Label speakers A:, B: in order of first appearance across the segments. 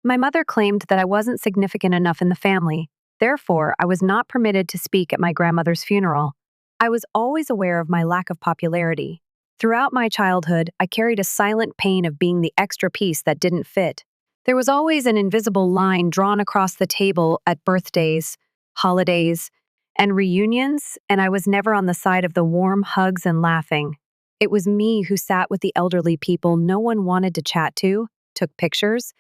A: My mother claimed that I wasn't significant enough in the family. Therefore, I was not permitted to speak at my grandmother's funeral. I was always aware of my lack of popularity. Throughout my childhood, I carried a silent pain of being the extra piece that didn't fit. There was always an invisible line drawn across the table at birthdays, holidays, and reunions, and I was never on the side of the warm hugs and laughing. It was me who sat with the elderly people no one wanted to chat to, took pictures,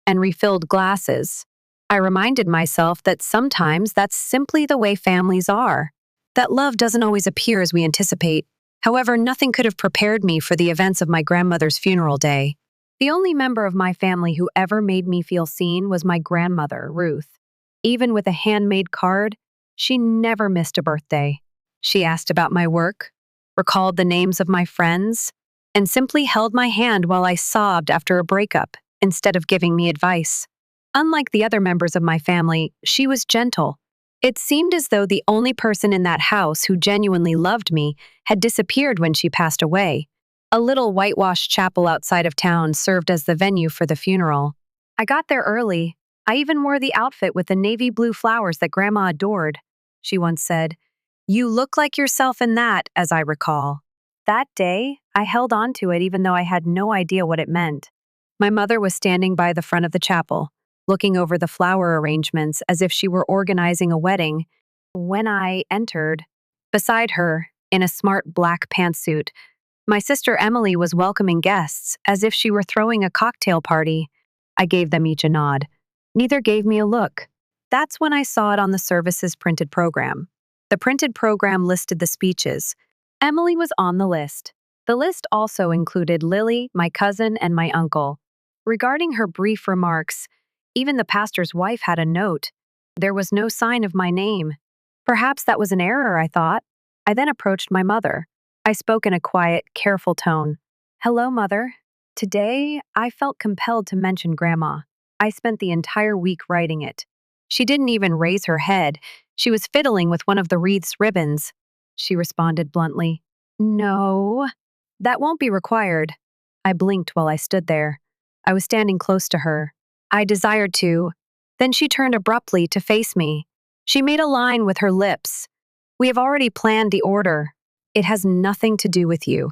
A: and refilled glasses. I reminded myself that sometimes that's simply the way families are, that love doesn't always appear as we anticipate. However, nothing could have prepared me for the events of my grandmother's funeral day. The only member of my family who ever made me feel seen was my grandmother, Ruth. Even with a handmade card, she never missed a birthday. She asked about my work, recalled the names of my friends, and simply held my hand while I sobbed after a breakup instead of giving me advice. Unlike the other members of my family, she was gentle. It seemed as though the only person in that house who genuinely loved me had disappeared when she passed away. A little whitewashed chapel outside of town served as the venue for the funeral. I got there early. I even wore the outfit with the navy blue flowers that Grandma adored. She once said, "You look like yourself in that," as I recall. That day, I held on to it even though I had no idea what it meant. My mother was standing by the front of the chapel, looking over the flower arrangements as if she were organizing a wedding. When I entered, beside her, in a smart black pantsuit, my sister Emily was welcoming guests as if she were throwing a cocktail party. I gave them each a nod. Neither gave me a look. That's when I saw it on the service's printed program. The printed program listed the speeches. Emily was on the list. The list also included Lily, my cousin, and my uncle. Regarding her brief remarks, even the pastor's wife had a note. There was no sign of my name. Perhaps that was an error, I thought. I then approached my mother. I spoke in a quiet, careful tone. "Hello, Mother. Today, I felt compelled to mention Grandma. I spent the entire week writing it." She didn't even raise her head. She was fiddling with one of the wreath's ribbons. She responded bluntly, "No, that won't be required." I blinked while I stood there. I was standing close to her. I desired to. Then she turned abruptly to face me. She made a line with her lips. "We have already planned the order. It has nothing to do with you.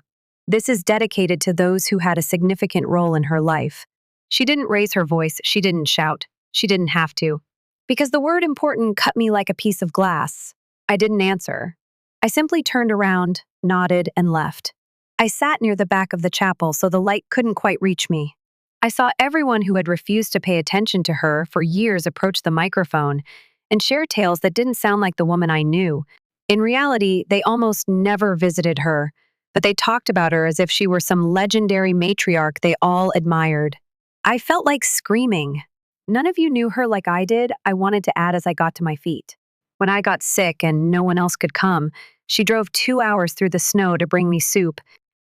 A: This is dedicated to those who had a significant role in her life." She didn't raise her voice. She didn't shout. She didn't have to. Because the word important cut me like a piece of glass. I didn't answer. I simply turned around, nodded, and left. I sat near the back of the chapel so the light couldn't quite reach me. I saw everyone who had refused to pay attention to her for years approach the microphone and share tales that didn't sound like the woman I knew. In reality, they almost never visited her, but they talked about her as if she were some legendary matriarch they all admired. I felt like screaming. "None of you knew her like I did," I wanted to add as I got to my feet. When I got sick and no one else could come, she drove 2 hours through the snow to bring me soup,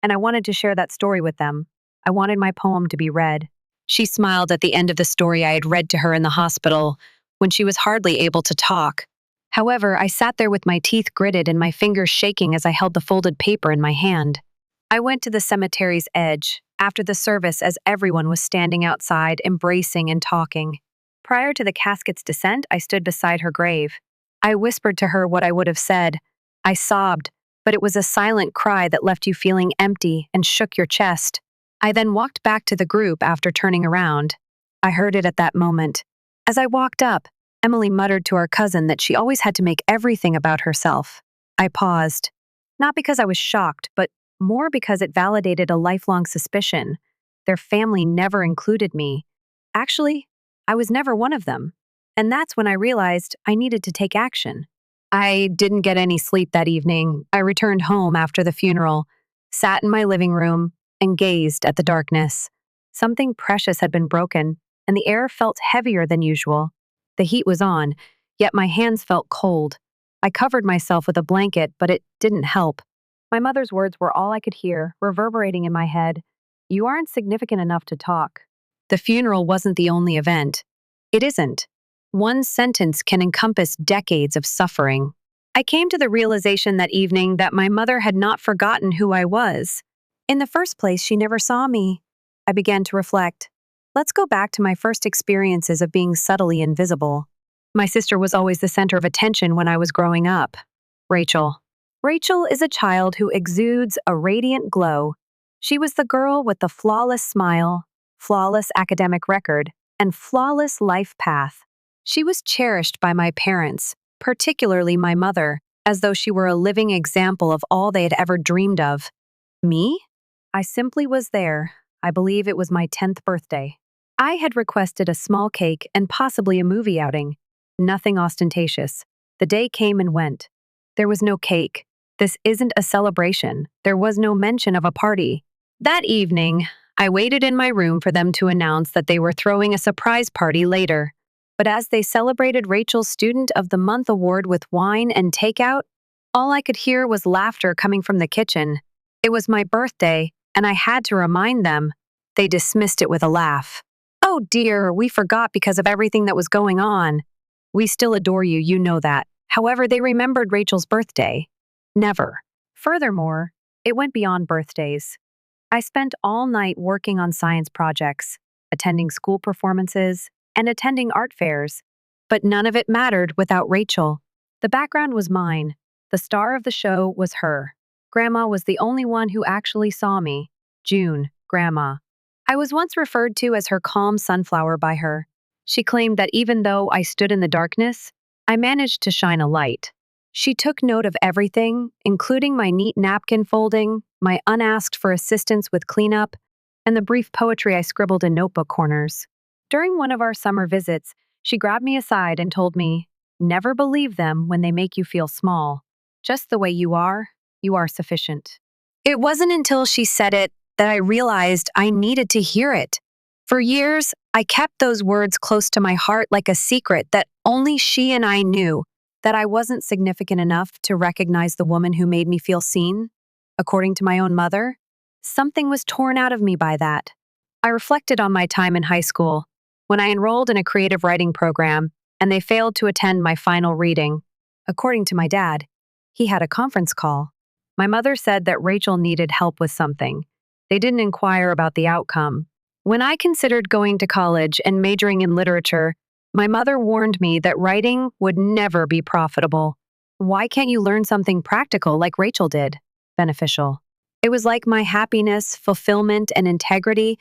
A: and I wanted to share that story with them. I wanted my poem to be read. She smiled at the end of the story I had read to her in the hospital, when she was hardly able to talk. However, I sat there with my teeth gritted and my fingers shaking as I held the folded paper in my hand. I went to the cemetery's edge, after the service as everyone was standing outside, embracing and talking. Prior to the casket's descent, I stood beside her grave. I whispered to her what I would have said. I sobbed, but it was a silent cry that left you feeling empty and shook your chest. I then walked back to the group after turning around. I heard it at that moment. As I walked up, Emily muttered to our cousin that she always had to make everything about herself. I paused, not because I was shocked, but more because it validated a lifelong suspicion. Their family never included me. Actually, I was never one of them. And that's when I realized I needed to take action. I didn't get any sleep that evening. I returned home after the funeral, sat in my living room, and gazed at the darkness. Something precious had been broken, and the air felt heavier than usual. The heat was on, yet my hands felt cold. I covered myself with a blanket, but it didn't help. My mother's words were all I could hear, reverberating in my head. "You aren't significant enough to talk." The funeral wasn't the only event. It isn't. One sentence can encompass decades of suffering. I came to the realization that evening that my mother had not forgotten who I was. In the first place, she never saw me. I began to reflect. Let's go back to my first experiences of being subtly invisible. My sister was always the center of attention when I was growing up. Rachel. Rachel is a child who exudes a radiant glow. She was the girl with the flawless smile, flawless academic record, and flawless life path. She was cherished by my parents, particularly my mother, as though she were a living example of all they had ever dreamed of. Me? I simply was there. I believe it was my 10th birthday. I had requested a small cake and possibly a movie outing. Nothing ostentatious. The day came and went. There was no cake. This isn't a celebration. There was no mention of a party. That evening, I waited in my room for them to announce that they were throwing a surprise party later. But as they celebrated Rachel's Student of the Month award with wine and takeout, all I could hear was laughter coming from the kitchen. It was my birthday, and I had to remind them. They dismissed it with a laugh. Oh dear, we forgot because of everything that was going on. We still adore you, you know that. However, they remembered Rachel's birthday. Never. Furthermore, it went beyond birthdays. I spent all night working on science projects, attending school performances, and attending art fairs. But none of it mattered without Rachel. The background was mine. The star of the show was her. Grandma was the only one who actually saw me. June, Grandma. I was once referred to as her calm sunflower by her. She claimed that even though I stood in the darkness, I managed to shine a light. She took note of everything, including my neat napkin folding, my unasked for assistance with cleanup, and the brief poetry I scribbled in notebook corners. During one of our summer visits, she grabbed me aside and told me, "Never believe them when they make you feel small. Just the way you are sufficient." It wasn't until she said it that I realized I needed to hear it. For years, I kept those words close to my heart like a secret that only she and I knew, that I wasn't significant enough to recognize the woman who made me feel seen. According to my own mother, something was torn out of me by that. I reflected on my time in high school, when I enrolled in a creative writing program, and they failed to attend my final reading. According to my dad, he had a conference call. My mother said that Rachel needed help with something. They didn't inquire about the outcome. When I considered going to college and majoring in literature, my mother warned me that writing would never be profitable. Why can't you learn something practical like Rachel did? Beneficial. It was like my happiness, fulfillment, and integrity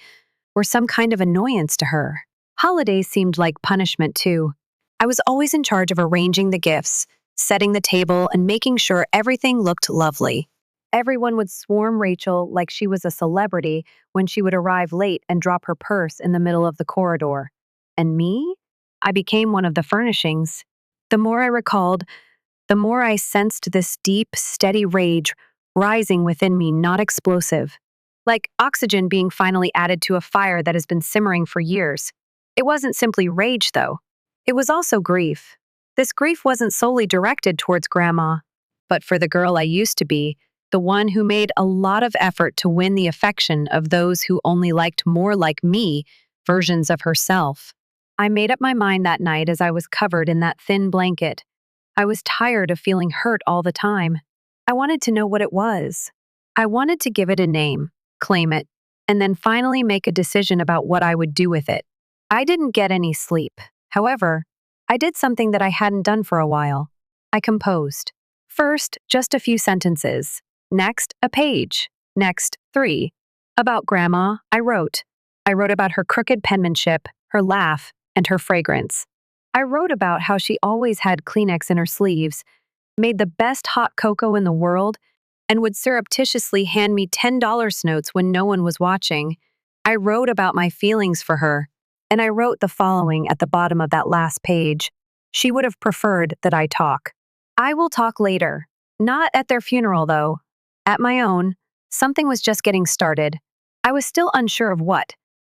A: were some kind of annoyance to her. Holidays seemed like punishment, too. I was always in charge of arranging the gifts, setting the table, and making sure everything looked lovely. Everyone would swarm Rachel like she was a celebrity when she would arrive late and drop her purse in the middle of the corridor. And me? I became one of the furnishings. The more I recalled, the more I sensed this deep, steady rage rising within me, not explosive. Like oxygen being finally added to a fire that has been simmering for years. It wasn't simply rage, though. It was also grief. This grief wasn't solely directed towards Grandma, but for the girl I used to be, the one who made a lot of effort to win the affection of those who only liked more like me versions of herself. I made up my mind that night as I was covered in that thin blanket. I was tired of feeling hurt all the time. I wanted to know what it was. I wanted to give it a name, claim it, and then finally make a decision about what I would do with it. I didn't get any sleep. However, I did something that I hadn't done for a while. I composed. First, just a few sentences. Next, a page. Next, 3. About Grandma, I wrote. I wrote about her crooked penmanship, her laugh, and her fragrance. I wrote about how she always had Kleenex in her sleeves, made the best hot cocoa in the world, and would surreptitiously hand me $10 notes when no one was watching. I wrote about my feelings for her, and I wrote the following at the bottom of that last page. She would have preferred that I talk. I will talk later. Not at their funeral, though. At my own, something was just getting started. I was still unsure of what.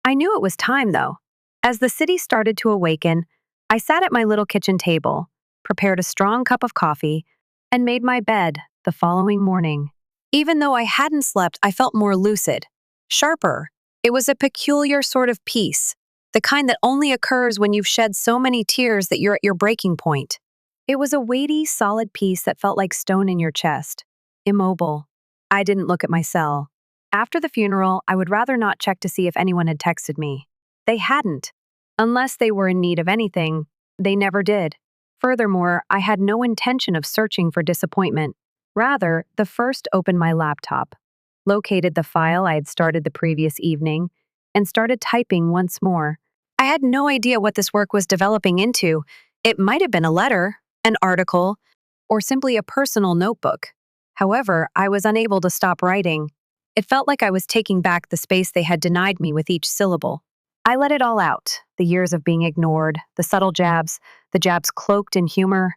A: I knew it was time, though. As the city started to awaken, I sat at my little kitchen table, prepared a strong cup of coffee, and made my bed the following morning. Even though I hadn't slept, I felt more lucid, sharper. It was a peculiar sort of peace, the kind that only occurs when you've shed so many tears that you're at your breaking point. It was a weighty, solid peace that felt like stone in your chest, immobile. I didn't look at my cell. After the funeral, I would rather not check to see if anyone had texted me. They hadn't. Unless they were in need of anything, they never did. Furthermore, I had no intention of searching for disappointment. Rather, the first opened my laptop, located the file I had started the previous evening, and started typing once more. I had no idea what this work was developing into. It might have been a letter, an article, or simply a personal notebook. However, I was unable to stop writing. It felt like I was taking back the space they had denied me with each syllable. I let it all out, the years of being ignored, the subtle jabs, the jabs cloaked in humor,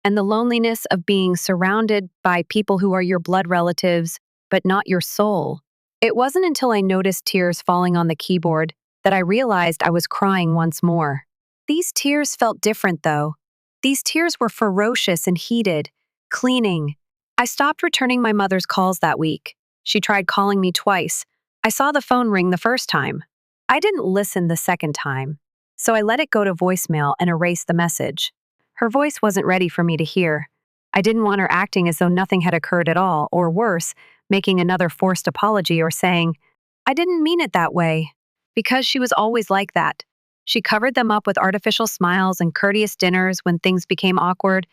A: and the loneliness of being surrounded by people who are your blood relatives, but not your soul. It wasn't until I noticed tears falling on the keyboard that I realized I was crying once more. These tears felt different, though. These tears were ferocious and heated, cleaning. I stopped returning my mother's calls that week. She tried calling me twice. I saw the phone ring the first time. I didn't listen the second time, so I let it go to voicemail and erased the message. Her voice wasn't ready for me to hear. I didn't want her acting as though nothing had occurred at all, or worse, making another forced apology or saying, "I didn't mean it that way." Because she was always like that. She covered them up with artificial smiles and courteous dinners when things became awkward,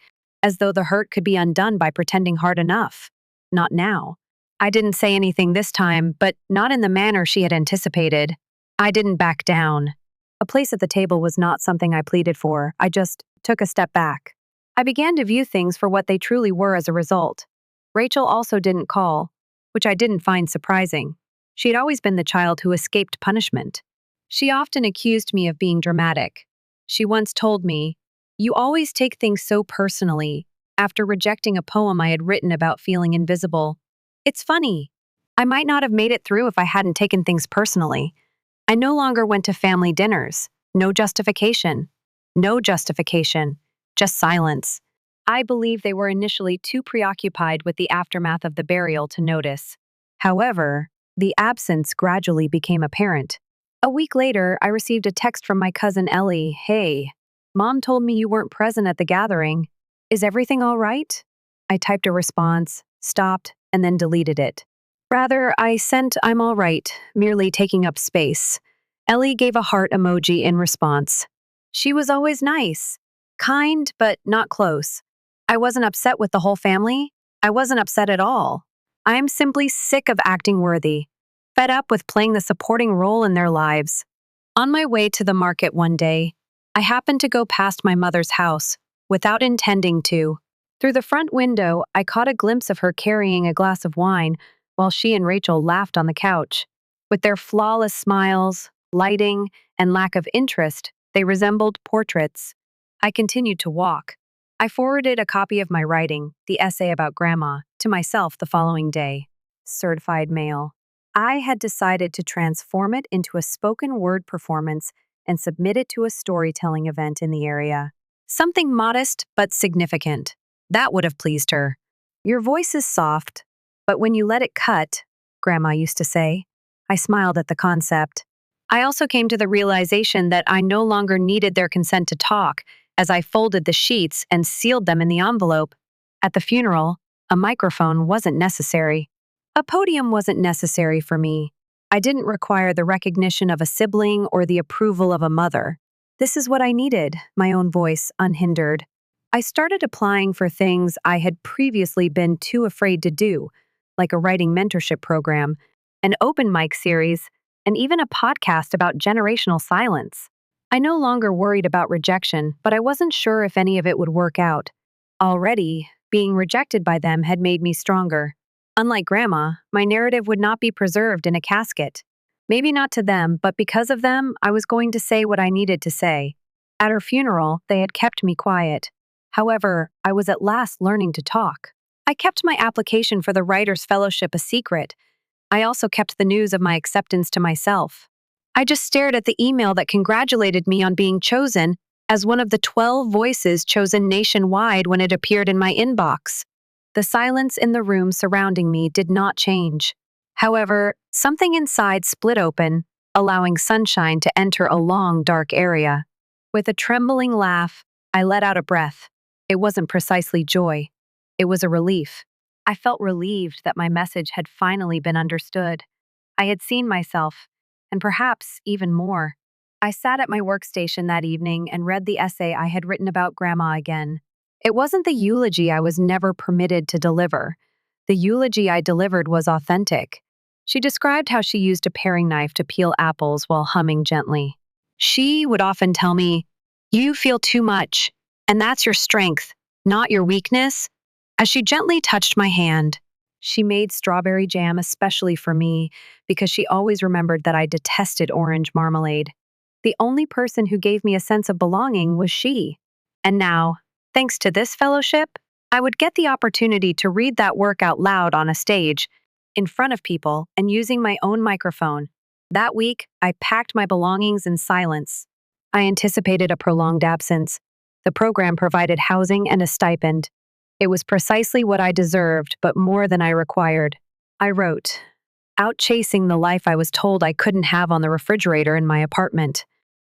A: as though the hurt could be undone by pretending hard enough. Not now. I didn't say anything this time, but not in the manner she had anticipated. I didn't back down. A place at the table was not something I pleaded for. I just took a step back. I began to view things for what they truly were as a result. Rachel also didn't call, which I didn't find surprising. She had always been the child who escaped punishment. She often accused me of being dramatic. She once told me, "You always take things so personally," after rejecting a poem I had written about feeling invisible. It's funny. I might not have made it through if I hadn't taken things personally. I no longer went to family dinners. No justification. No justification. Just silence. I believe they were initially too preoccupied with the aftermath of the burial to notice. However, the absence gradually became apparent. A week later, I received a text from my cousin Ellie. "Hey, Mom told me you weren't present at the gathering. Is everything all right?" I typed a response, stopped, and then deleted it. Rather, I sent "I'm all right," merely taking up space. Ellie gave a heart emoji in response. She was always nice, kind, but not close. I wasn't upset with the whole family. I wasn't upset at all. I'm simply sick of acting worthy, fed up with playing the supporting role in their lives. On my way to the market one day, I happened to go past my mother's house, without intending to. Through the front window, I caught a glimpse of her carrying a glass of wine while she and Rachel laughed on the couch. With their flawless smiles, lighting, and lack of interest, they resembled portraits. I continued to walk. I forwarded a copy of my writing, the essay about Grandma, to myself the following day. Certified mail. I had decided to transform it into a spoken word performance and submit it to a storytelling event in the area. Something modest but significant. That would have pleased her. "Your voice is soft, but when you let it cut," Grandma used to say. I smiled at the concept. I also came to the realization that I no longer needed their consent to talk, as I folded the sheets and sealed them in the envelope. At the funeral, a microphone wasn't necessary. A podium wasn't necessary for me. I didn't require the recognition of a sibling or the approval of a mother. This is what I needed, my own voice, unhindered. I started applying for things I had previously been too afraid to do, like a writing mentorship program, an open mic series, and even a podcast about generational silence. I no longer worried about rejection, but I wasn't sure if any of it would work out. Already, being rejected by them had made me stronger. Unlike Grandma, my narrative would not be preserved in a casket. Maybe not to them, but because of them, I was going to say what I needed to say. At her funeral, they had kept me quiet. However, I was at last learning to talk. I kept my application for the Writers' Fellowship a secret. I also kept the news of my acceptance to myself. I just stared at the email that congratulated me on being chosen as one of the 12 voices chosen nationwide when it appeared in my inbox. The silence in the room surrounding me did not change. However, something inside split open, allowing sunshine to enter a long, dark area. With a trembling laugh, I let out a breath. It wasn't precisely joy. It was a relief. I felt relieved that my message had finally been understood. I had seen myself, and perhaps even more, I sat at my workstation that evening and read the essay I had written about Grandma again. It wasn't the eulogy I was never permitted to deliver. The eulogy I delivered was authentic. She described how she used a paring knife to peel apples while humming gently. She would often tell me, "You feel too much, and that's your strength, not your weakness." As she gently touched my hand, she made strawberry jam especially for me because she always remembered that I detested orange marmalade. The only person who gave me a sense of belonging was she. And now, thanks to this fellowship, I would get the opportunity to read that work out loud on a stage, in front of people, and using my own microphone. That week, I packed my belongings in silence. I anticipated a prolonged absence. The program provided housing and a stipend. It was precisely what I deserved, but more than I required. I wrote, out chasing the life I was told I couldn't have on the refrigerator in my apartment.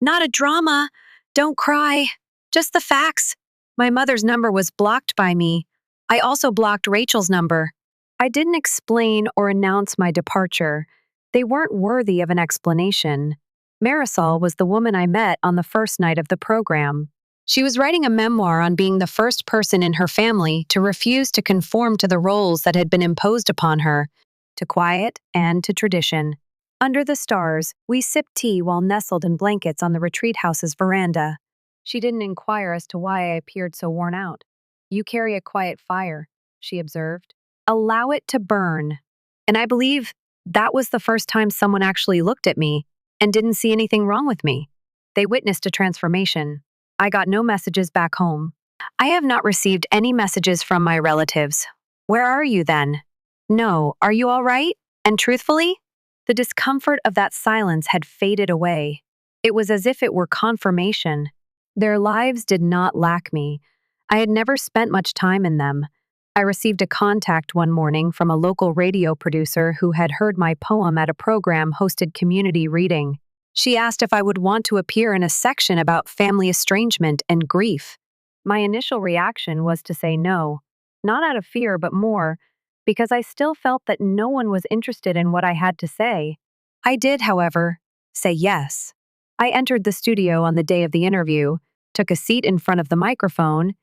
A: Not a drama. Don't cry. Just the facts. My mother's number was blocked by me. I also blocked Rachel's number. I didn't explain or announce my departure. They weren't worthy of an explanation. Marisol was the woman I met on the first night of the program. She was writing a memoir on being the first person in her family to refuse to conform to the roles that had been imposed upon her, to quiet and to tradition. Under the stars, we sipped tea while nestled in blankets on the retreat house's veranda. She didn't inquire as to why I appeared so worn out. "You carry a quiet fire," she observed. "Allow it to burn." And I believe that was the first time someone actually looked at me and didn't see anything wrong with me. They witnessed a transformation. I got no messages back home. I have not received any messages from my relatives. Where are you then? No, are you all right? And truthfully, the discomfort of that silence had faded away. It was as if it were confirmation. Their lives did not lack me. I had never spent much time in them. I received a contact one morning from a local radio producer who had heard my poem at a program-hosted community reading. She asked if I would want to appear in a section about family estrangement and grief. My initial reaction was to say no, not out of fear, but more because I still felt that no one was interested in what I had to say. I did, however, say yes. I entered the studio on the day of the interview, took a seat in front of the microphone,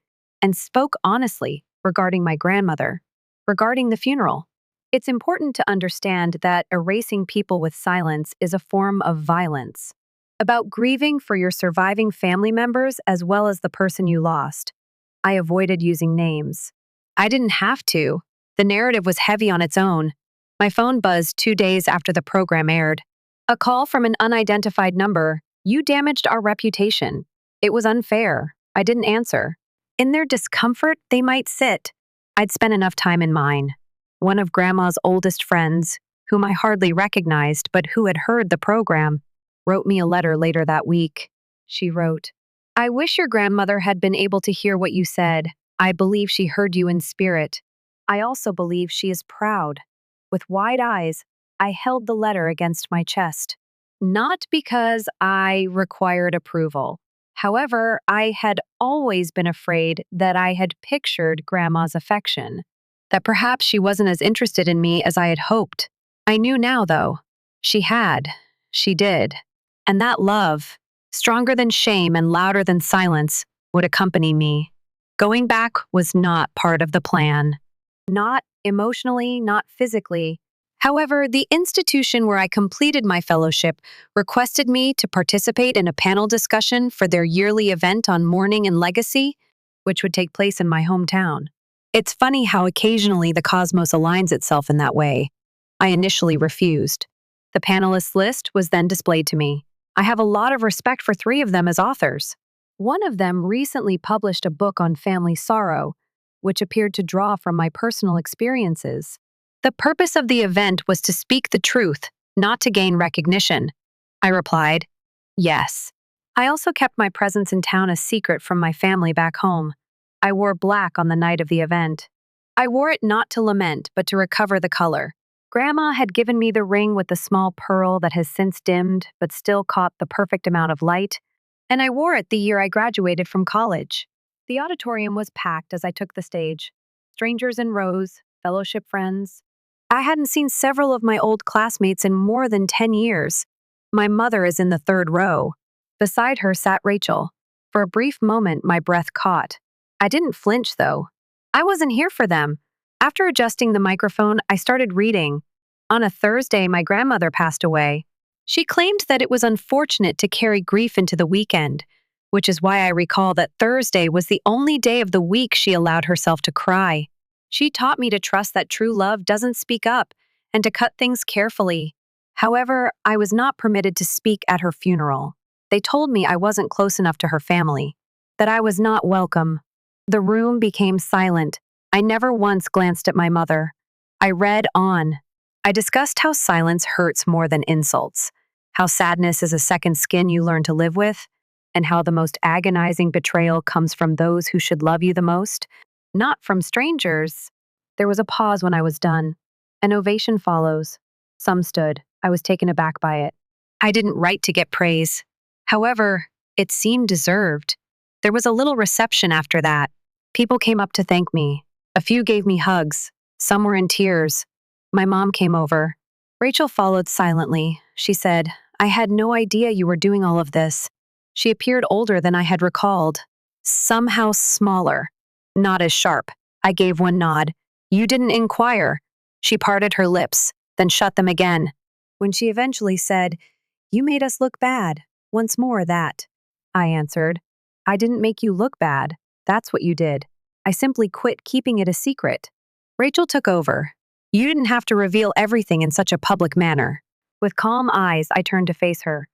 A: and spoke honestly regarding my grandmother, regarding the funeral. It's important to understand that erasing people with silence is a form of violence. About grieving for your surviving family members as well as the person you lost. I avoided using names. I didn't have to. The narrative was heavy on its own. My phone buzzed 2 days after the program aired. A call from an unidentified number. "You damaged our reputation." It was unfair. I didn't answer. In their discomfort, they might sit. I'd spent enough time in mine. One of Grandma's oldest friends, whom I hardly recognized but who had heard the program, wrote me a letter later that week. She wrote, "I wish your grandmother had been able to hear what you said. I believe she heard you in spirit. I also believe she is proud." With wide eyes, I held the letter against my chest. Not because I required approval. However, I had always been afraid that I had pictured Grandma's affection, that perhaps she wasn't as interested in me as I had hoped. I knew now, though. She had. She did. And that love, stronger than shame and louder than silence, would accompany me. Going back was not part of the plan. Not emotionally, not physically. However, the institution where I completed my fellowship requested me to participate in a panel discussion for their yearly event on mourning and legacy, which would take place in my hometown. It's funny how occasionally the cosmos aligns itself in that way. I initially refused. The panelists list was then displayed to me. I have a lot of respect for 3 of them as authors. One of them recently published a book on family sorrow, which appeared to draw from my personal experiences. The purpose of the event was to speak the truth, not to gain recognition. I replied, yes. I also kept my presence in town a secret from my family back home. I wore black on the night of the event. I wore it not to lament, but to recover the color. Grandma had given me the ring with the small pearl that has since dimmed, but still caught the perfect amount of light, and I wore it the year I graduated from college. The auditorium was packed as I took the stage. Strangers in rows, fellowship friends. I hadn't seen several of my old classmates in more than 10 years. My mother is in the 3rd row. Beside her sat Rachel. For a brief moment, my breath caught. I didn't flinch, though. I wasn't here for them. After adjusting the microphone, I started reading. On a Thursday, my grandmother passed away. She claimed that it was unfortunate to carry grief into the weekend, which is why I recall that Thursday was the only day of the week she allowed herself to cry. She taught me to trust that true love doesn't speak up and to cut things carefully. However, I was not permitted to speak at her funeral. They told me I wasn't close enough to her family, that I was not welcome. The room became silent. I never once glanced at my mother. I read on. I discussed how silence hurts more than insults, how sadness is a second skin you learn to live with, and how the most agonizing betrayal comes from those who should love you the most, not from strangers. There was a pause when I was done. An ovation follows. Some stood. I was taken aback by it. I didn't write to get praise. However, it seemed deserved. There was a little reception after that. People came up to thank me. A few gave me hugs. Some were in tears. My mom came over. Rachel followed silently. She said, "I had no idea you were doing all of this." She appeared older than I had recalled. Somehow smaller. Not as sharp. I gave one nod. "You didn't inquire." She parted her lips, then shut them again. When she eventually said, "You made us look bad. Once more that." I answered, "I didn't make you look bad. That's what you did. I simply quit keeping it a secret." Rachel took over. "You didn't have to reveal everything in such a public manner." With calm eyes, I turned to face her.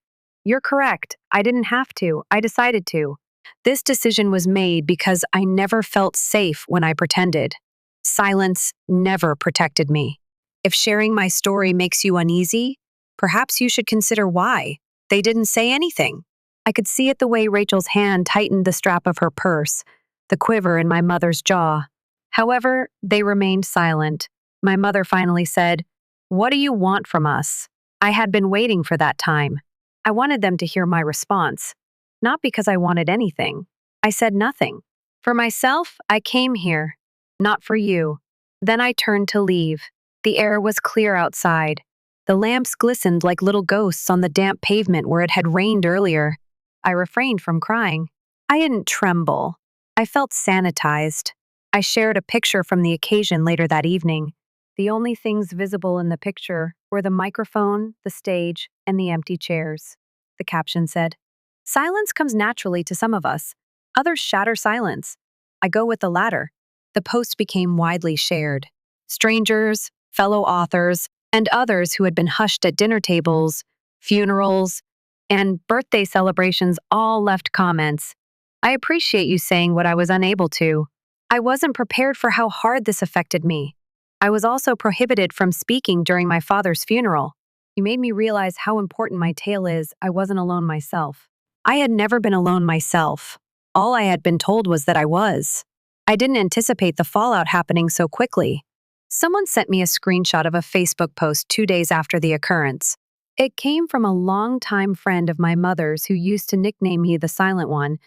A: "You're correct. I didn't have to. I decided to. This decision was made because I never felt safe when I pretended. Silence never protected me. If sharing my story makes you uneasy, perhaps you should consider why. They didn't say anything." I could see it the way Rachel's hand tightened the strap of her purse, the quiver in my mother's jaw. However, they remained silent. My mother finally said, "What do you want from us?" I had been waiting for that time. I wanted them to hear my response. Not because I wanted anything. I said nothing. For myself, I came here. Not for you. Then I turned to leave. The air was clear outside. The lamps glistened like little ghosts on the damp pavement where it had rained earlier. I refrained from crying. I didn't tremble. I felt sanitized. I shared a picture from the occasion later that evening. The only things visible in the picture were the microphone, the stage, and the empty chairs. The caption said, "Silence comes naturally to some of us. Others shatter silence. I go with the latter." The post became widely shared. Strangers, fellow authors, and others who had been hushed at dinner tables, funerals, and birthday celebrations all left comments. "I appreciate you saying what I was unable to. I wasn't prepared for how hard this affected me. I was also prohibited from speaking during my father's funeral. You made me realize how important my tale is. I wasn't alone myself." I had never been alone myself. All I had been told was that I was. I didn't anticipate the fallout happening so quickly. Someone sent me a screenshot of a Facebook post 2 days after the occurrence. It came from a longtime friend of my mother's who used to nickname me the Silent One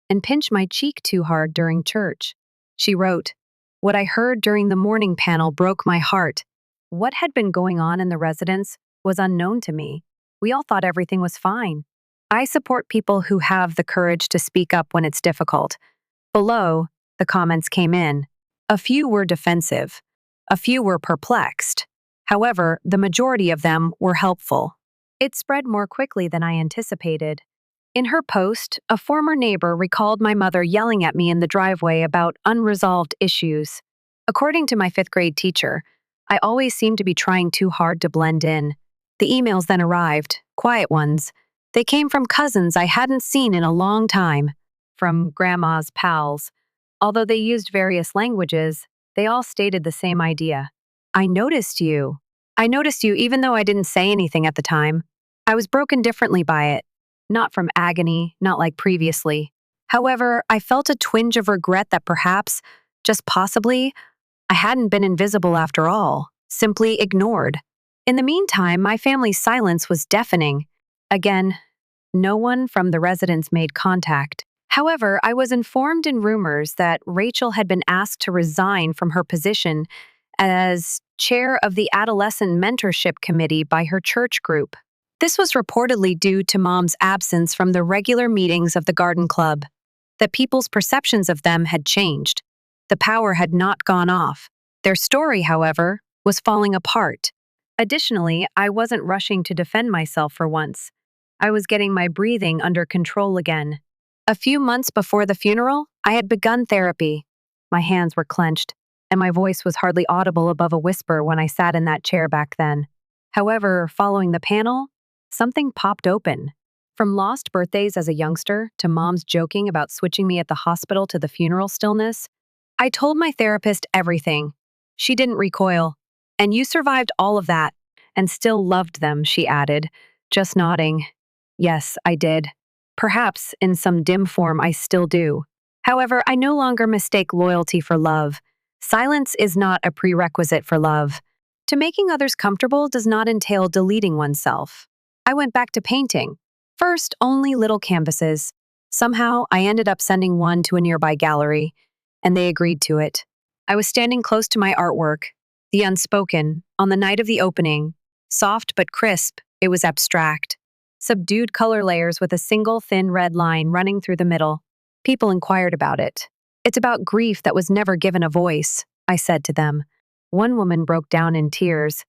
A: and pinch my cheek too hard during church. She wrote, "What I heard during the morning panel broke my heart. What had been going on in the residence was unknown to me. We all thought everything was fine. I support people who have the courage to speak up when it's difficult." Below, the comments came in. A few were defensive. A few were perplexed. However, the majority of them were helpful. It spread more quickly than I anticipated. In her post, a former neighbor recalled my mother yelling at me in the driveway about unresolved issues. According to my fifth-grade teacher, I always seemed to be trying too hard to blend in. The emails then arrived, quiet ones. They came from cousins I hadn't seen in a long time, from grandma's pals. Although they used various languages, they all stated the same idea. "I noticed you. I noticed you even though I didn't say anything at the time. I was broken differently by it. Not from agony, not like previously. However, I felt a twinge of regret that perhaps, just possibly, I hadn't been invisible after all, simply ignored. In the meantime, my family's silence was deafening. Again, no one from the residence made contact. However, I was informed in rumors that Rachel had been asked to resign from her position as chair of the Adolescent Mentorship Committee by her church group. This was reportedly due to Mom's absence from the regular meetings of the garden club. That people's perceptions of them had changed. The power had not gone off. Their story, however, was falling apart. Additionally, I wasn't rushing to defend myself for once. I was getting my breathing under control again. A few months before the funeral, I had begun therapy. My hands were clenched, and my voice was hardly audible above a whisper when I sat in that chair back then. However, following the panel, something popped open. From lost birthdays as a youngster to Mom's joking about switching me at the hospital to the funeral stillness, I told my therapist everything. She didn't recoil. And you survived all of that, and still loved them, she added, just nodding. Yes, I did. Perhaps, in some dim form, I still do. However, I no longer mistake loyalty for love. Silence is not a prerequisite for love. To making others comfortable does not entail deleting oneself. I went back to painting. First, only little canvases. Somehow, I ended up sending one to a nearby gallery, and they agreed to it. I was standing close to my artwork, The Unspoken, on the night of the opening. Soft but crisp, it was abstract. Subdued color layers with a single thin red line running through the middle. People inquired about it. It's about grief that was never given a voice, I said to them. One woman broke down in tears.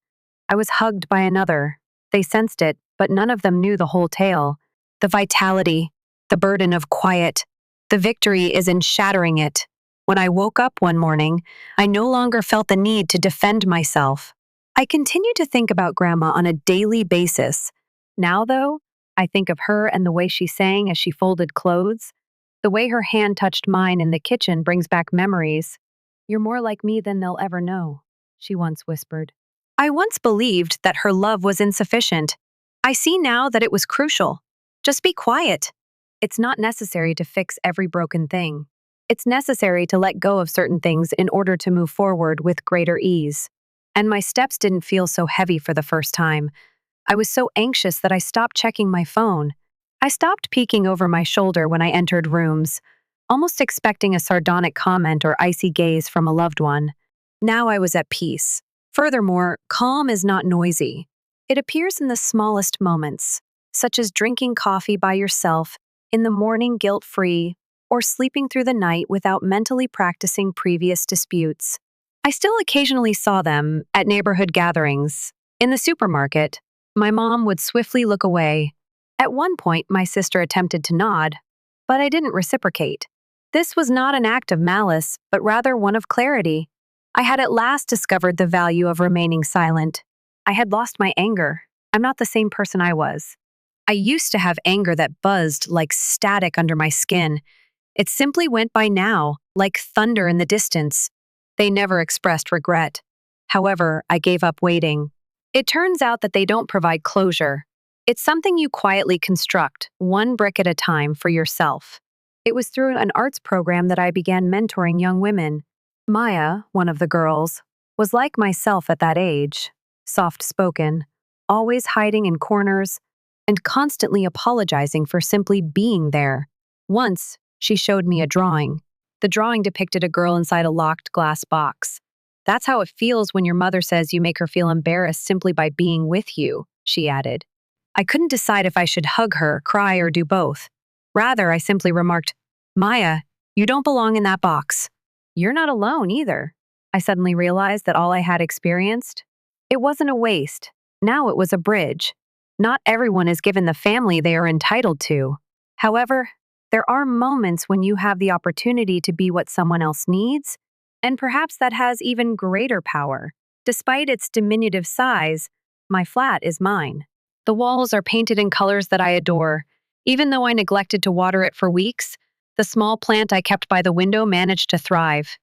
A: I was hugged by another. They sensed it, but none of them knew the whole tale. The vitality, the burden of quiet. The victory is in shattering it. When I woke up one morning, I no longer felt the need to defend myself. I continue to think about Grandma on a daily basis. Now, though, I think of her and the way she sang as she folded clothes. The way her hand touched mine in the kitchen brings back memories. You're more like me than they'll ever know, she once whispered. I once believed that her love was insufficient. I see now that it was crucial. Just be quiet. It's not necessary to fix every broken thing. It's necessary to let go of certain things in order to move forward with greater ease. And my steps didn't feel so heavy for the first time. I was so anxious that I stopped checking my phone. I stopped peeking over my shoulder when I entered rooms, almost expecting a sardonic comment or icy gaze from a loved one. Now I was at peace. Furthermore, calm is not noisy. It appears in the smallest moments, such as drinking coffee by yourself, in the morning guilt-free, or sleeping through the night without mentally practicing previous disputes. I still occasionally saw them at neighborhood gatherings. In the supermarket, my mom would swiftly look away. At one point, my sister attempted to nod, but I didn't reciprocate. This was not an act of malice, but rather one of clarity. I had at last discovered the value of remaining silent. I had lost my anger. I'm not the same person I was. I used to have anger that buzzed like static under my skin. It simply went by now, like thunder in the distance. They never expressed regret. However, I gave up waiting. It turns out that they don't provide closure. It's something you quietly construct, one brick at a time, for yourself. It was through an arts program that I began mentoring young women. Maya, one of the girls, was like myself at that age. Soft-spoken, always hiding in corners, and constantly apologizing for simply being there. Once, she showed me a drawing. The drawing depicted a girl inside a locked glass box. That's how it feels when your mother says you make her feel embarrassed simply by being with you, she added. I couldn't decide if I should hug her, cry, or do both. Rather, I simply remarked, Maya, you don't belong in that box. You're not alone either. I suddenly realized that all I had experienced, it wasn't a waste. Now it was a bridge. Not everyone is given the family they are entitled to. However, there are moments when you have the opportunity to be what someone else needs, and perhaps that has even greater power. Despite its diminutive size, my flat is mine. The walls are painted in colors that I adore. Even though I neglected to water it for weeks, the small plant I kept by the window managed to thrive.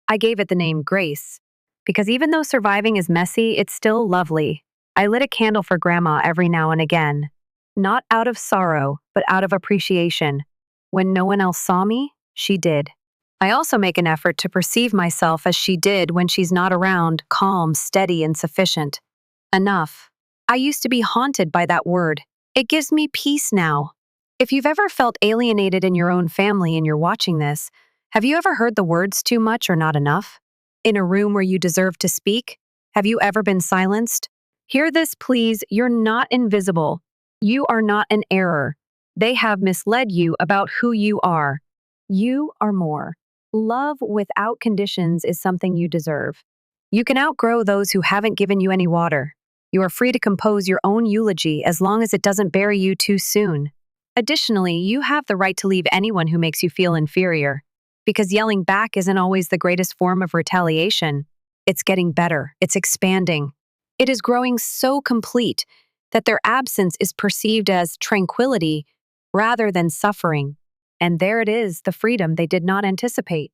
A: I gave it the name Grace, because even though surviving is messy, it's still lovely. I lit a candle for Grandma every now and again. Not out of sorrow, but out of appreciation. When no one else saw me, she did. I also make an effort to perceive myself as she did when she's not around, calm, steady, and sufficient. Enough. I used to be haunted by that word. It gives me peace now. If you've ever felt alienated in your own family and you're watching this, have you ever heard the words too much or not enough? In a room where you deserve to speak, have you ever been silenced? Hear this, please. You're not invisible. You are not an error. They have misled you about who you are. You are more. Love without conditions is something you deserve. You can outgrow those who haven't given you any water. You are free to compose your own eulogy as long as it doesn't bury you too soon. Additionally, you have the right to leave anyone who makes you feel inferior. Because yelling back isn't always the greatest form of retaliation. It's getting better, it's expanding. It is growing so complete that their absence is perceived as tranquility rather than suffering. And there it is, the freedom they did not anticipate.